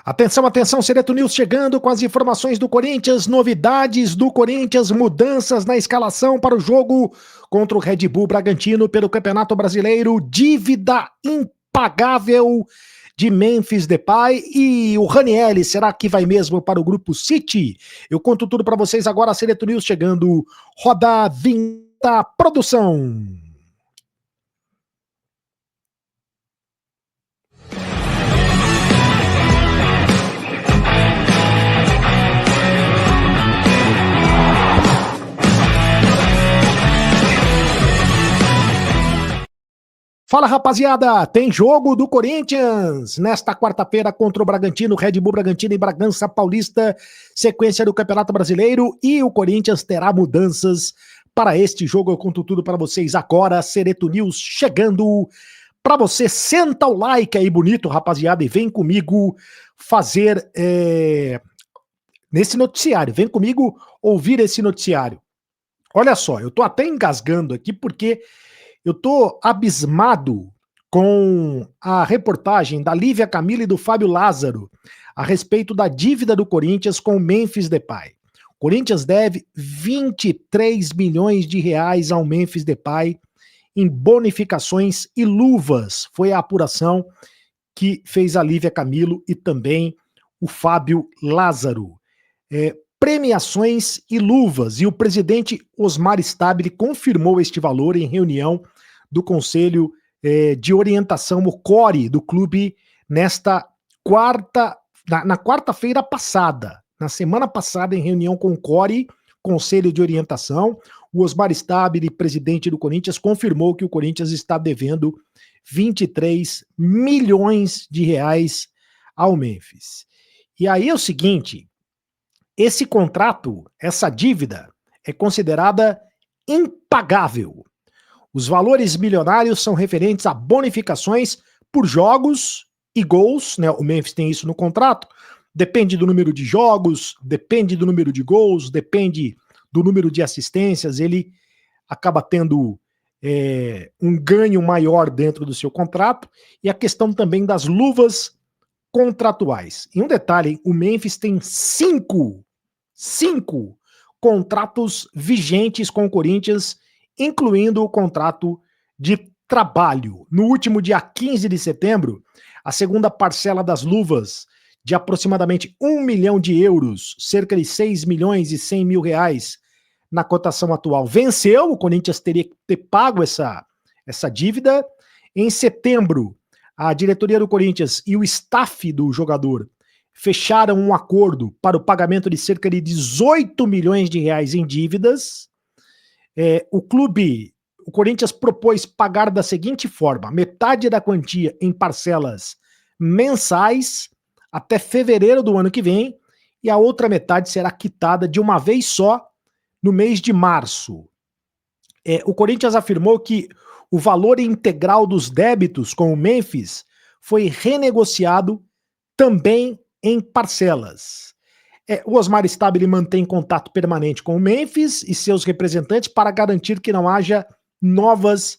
Atenção, atenção, Sereto News chegando com as informações do Corinthians, novidades do Corinthians, mudanças na escalação para o jogo contra o Red Bull Bragantino pelo Campeonato Brasileiro, dívida impagável de Memphis Depay e o Ranieri, será que vai mesmo para o Grupo City? Eu conto tudo para vocês agora, Sereto News chegando, roda vinda produção. Fala, rapaziada, tem jogo do Corinthians nesta quarta-feira contra o Bragantino, Red Bull Bragantino em Bragança Paulista, sequência do Campeonato Brasileiro, e o Corinthians terá mudanças para este jogo. Eu conto tudo para vocês agora, Sereto News chegando para você. Senta o like aí bonito, rapaziada, e vem comigo fazer nesse noticiário, vem comigo ouvir esse noticiário. Olha só, eu tô até engasgando aqui porque eu tô abismado com a reportagem da Lívia Camila e do Fábio Lázaro a respeito da dívida do Corinthians com o Memphis Depay. O Corinthians deve 23 milhões de reais ao Memphis Depay em bonificações e luvas. Foi a apuração que fez a Lívia Camilo e também o Fábio Lázaro. Premiações e luvas, e o presidente Osmar Stabile confirmou este valor em reunião do Conselho de Orientação, o CORE, do clube, na quarta-feira passada, na semana passada, em reunião com o CORE, Conselho de Orientação, o Osmar Stabile, presidente do Corinthians, confirmou que o Corinthians está devendo 23 milhões de reais ao Memphis. E aí é o seguinte, esse contrato, essa dívida, é considerada impagável. Os valores milionários são referentes a bonificações por jogos e gols, né? O Memphis tem isso no contrato, depende do número de jogos, depende do número de gols, depende do número de assistências, ele acaba tendo um ganho maior dentro do seu contrato, e a questão também das luvas contratuais. E um detalhe, o Memphis tem cinco contratos vigentes com o Corinthians, incluindo o contrato de trabalho. No último dia 15 de setembro, a segunda parcela das luvas, de aproximadamente 1 milhão de euros, cerca de 6 milhões e 100 mil reais na cotação atual, venceu. O Corinthians teria que ter pago essa dívida. Em setembro, a diretoria do Corinthians e o staff do jogador fecharam um acordo para o pagamento de cerca de 18 milhões de reais em dívidas. O Corinthians propôs pagar da seguinte forma: metade da quantia em parcelas mensais até fevereiro do ano que vem, e a outra metade será quitada de uma vez só no mês de março. O Corinthians afirmou que o valor integral dos débitos com o Memphis foi renegociado também em parcelas. O Osmar Stabile mantém contato permanente com o Memphis e seus representantes para garantir que não haja novas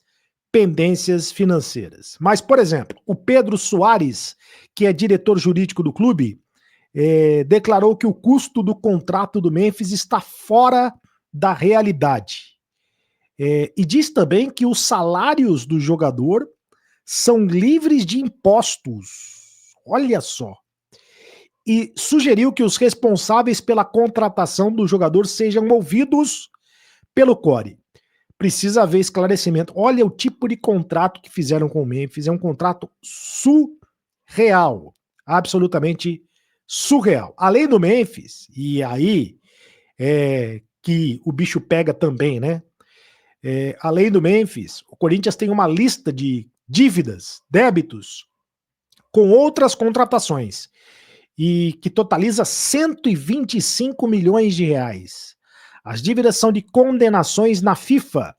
pendências financeiras. Mas, por exemplo, o Pedro Soares, que é diretor jurídico do clube, declarou que o custo do contrato do Memphis está fora da realidade. E diz também que os salários do jogador são livres de impostos. Olha só. E sugeriu que os responsáveis pela contratação do jogador sejam ouvidos pelo CORE. Precisa haver esclarecimento. Olha o tipo de contrato que fizeram com o Memphis. É um contrato surreal. Absolutamente surreal. Além do Memphis, e aí que o bicho pega também, né? Além do Memphis, o Corinthians tem uma lista de dívidas, débitos, com outras contratações, e que totaliza 125 milhões de reais. As dívidas são de condenações na FIFA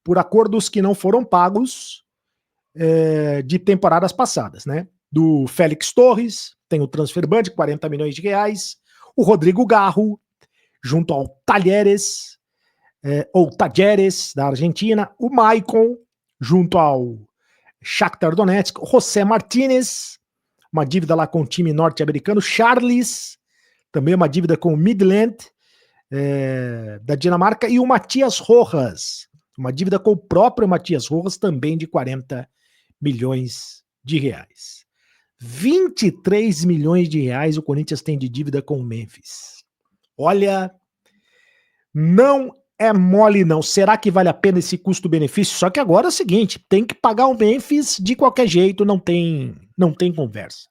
por acordos que não foram pagos de temporadas passadas, né? Do Félix Torres, tem o transfer ban de 40 milhões de reais, o Rodrigo Garro, junto ao Talleres, ou Talleres, da Argentina, o Maicon, junto ao Shakhtar Donetsk, o José Martínez, uma dívida lá com o time norte-americano. Charles, também uma dívida com o Midland, da Dinamarca. E o Matias Rojas, uma dívida com o próprio Matias Rojas, também de 40 milhões de reais. 23 milhões de reais o Corinthians tem de dívida com o Memphis. Olha, não é mole não. Será que vale a pena esse custo-benefício? Só que agora é o seguinte, tem que pagar o Memphis de qualquer jeito, não tem conversa.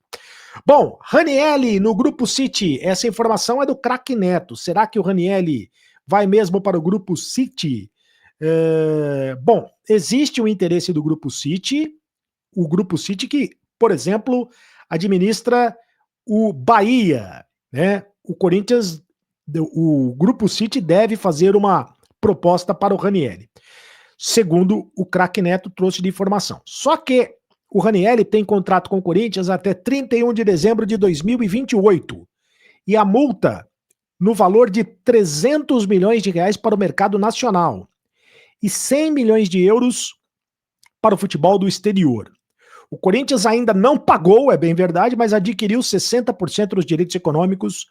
Bom, Ranielli no Grupo City, essa informação é do Craque Neto. Será que o Ranielli vai mesmo para o Grupo City? Bom, existe o interesse do Grupo City, o Grupo City que, por exemplo, administra o Bahia, né? O Corinthians, o Grupo City deve fazer uma proposta para o Ranielli, segundo o Craque Neto trouxe de informação. Só que o Ranielli tem contrato com o Corinthians até 31 de dezembro de 2028 e a multa no valor de 300 milhões de reais para o mercado nacional e 100 milhões de euros para o futebol do exterior. O Corinthians ainda não pagou, é bem verdade, mas adquiriu 60% dos direitos econômicos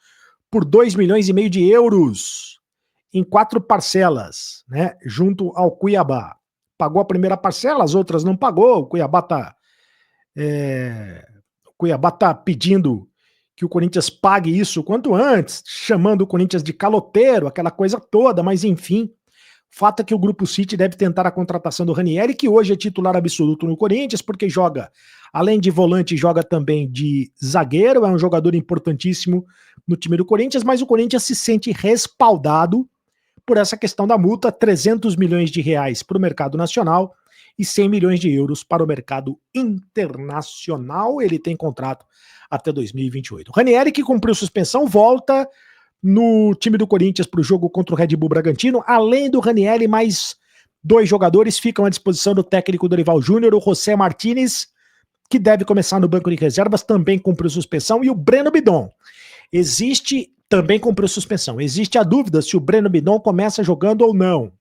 por 2 milhões e meio de euros em 4 parcelas, né, junto ao Cuiabá. Pagou a primeira parcela, as outras não pagou, o Cuiabá tá pedindo que o Corinthians pague isso o quanto antes, chamando o Corinthians de caloteiro, aquela coisa toda, mas enfim, fato é que o Grupo City deve tentar a contratação do Ranieri, que hoje é titular absoluto no Corinthians, porque joga, além de volante, joga também de zagueiro, é um jogador importantíssimo no time do Corinthians, mas o Corinthians se sente respaldado por essa questão da multa, 300 milhões de reais para o mercado nacional e 100 milhões de euros para o mercado internacional. Ele tem contrato até 2028. O Ranieri, que cumpriu suspensão, volta no time do Corinthians para o jogo contra o Red Bull Bragantino. Além do Ranieri, mais 2 jogadores ficam à disposição do técnico Dorival Júnior, o José Martínez, que deve começar no banco de reservas, também cumpriu suspensão, e o Breno Bidon. Também cumpriu suspensão. Existe a dúvida se o Breno Bidon começa jogando ou não,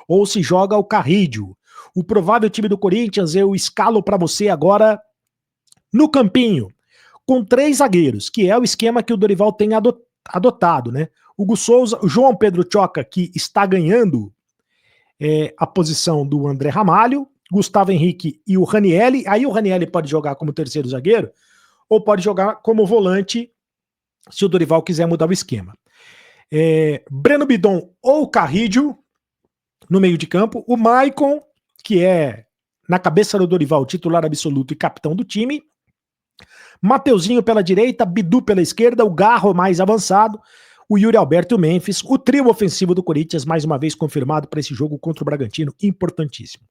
ou se joga o Carrídio. O provável time do Corinthians eu escalo para você agora no campinho, com 3 zagueiros, que é o esquema que o Dorival tem adotado, né? Hugo Souza, o João Pedro Choca, que está ganhando a posição do André Ramalho, Gustavo Henrique e o Ranielli. Aí o Ranielli pode jogar como terceiro zagueiro ou pode jogar como volante, se o Dorival quiser mudar o esquema. Breno Bidon ou Carrídio no meio de campo, o Maicon, que é, na cabeça do Dorival, titular absoluto e capitão do time, Mateuzinho pela direita, Bidu pela esquerda, o Garro mais avançado, o Yuri Alberto e o Memphis, o trio ofensivo do Corinthians, mais uma vez confirmado para esse jogo contra o Bragantino, importantíssimo.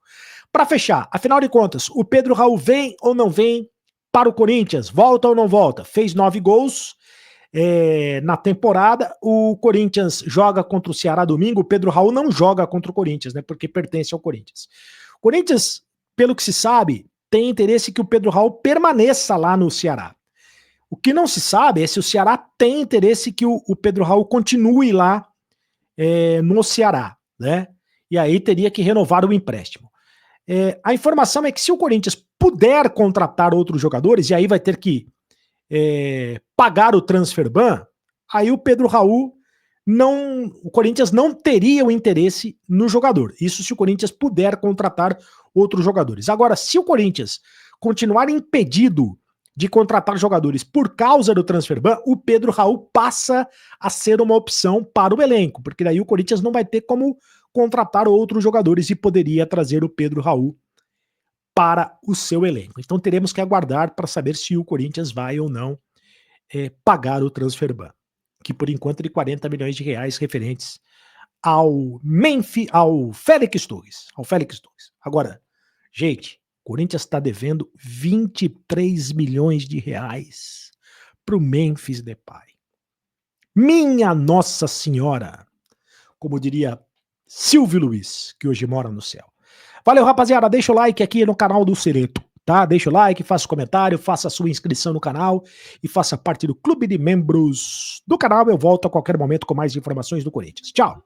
Para fechar, afinal de contas, o Pedro Raul vem ou não vem para o Corinthians? Volta ou não volta? Fez 9 gols na temporada. O Corinthians joga contra o Ceará domingo. O Pedro Raul não joga contra o Corinthians, né? Porque pertence ao Corinthians. O Corinthians, pelo que se sabe, tem interesse que o Pedro Raul permaneça lá no Ceará. O que não se sabe é se o Ceará tem interesse que o Pedro Raul continue lá no Ceará, né? E aí teria que renovar o empréstimo. A informação é que se o Corinthians puder contratar outros jogadores, e aí vai ter que pagar o transfer ban, aí o Pedro Raul o Corinthians não teria o interesse no jogador. Isso se o Corinthians puder contratar outros jogadores. Agora, se o Corinthians continuar impedido de contratar jogadores por causa do transfer ban, o Pedro Raul passa a ser uma opção para o elenco, porque daí o Corinthians não vai ter como contratar outros jogadores e poderia trazer o Pedro Raul para o seu elenco. Então teremos que aguardar para saber se o Corinthians vai ou não pagar o transfer ban, que por enquanto é de 40 milhões de reais referentes ao Félix Torres. Agora, gente, o Corinthians está devendo 23 milhões de reais para o Memphis Depay. Minha Nossa Senhora! Como diria Silvio Luiz, que hoje mora no céu. Valeu, rapaziada. Deixa o like aqui no canal do Sereto, tá? Deixa o like, faça o comentário, faça a sua inscrição no canal e faça parte do clube de membros do canal. Eu volto a qualquer momento com mais informações do Corinthians. Tchau!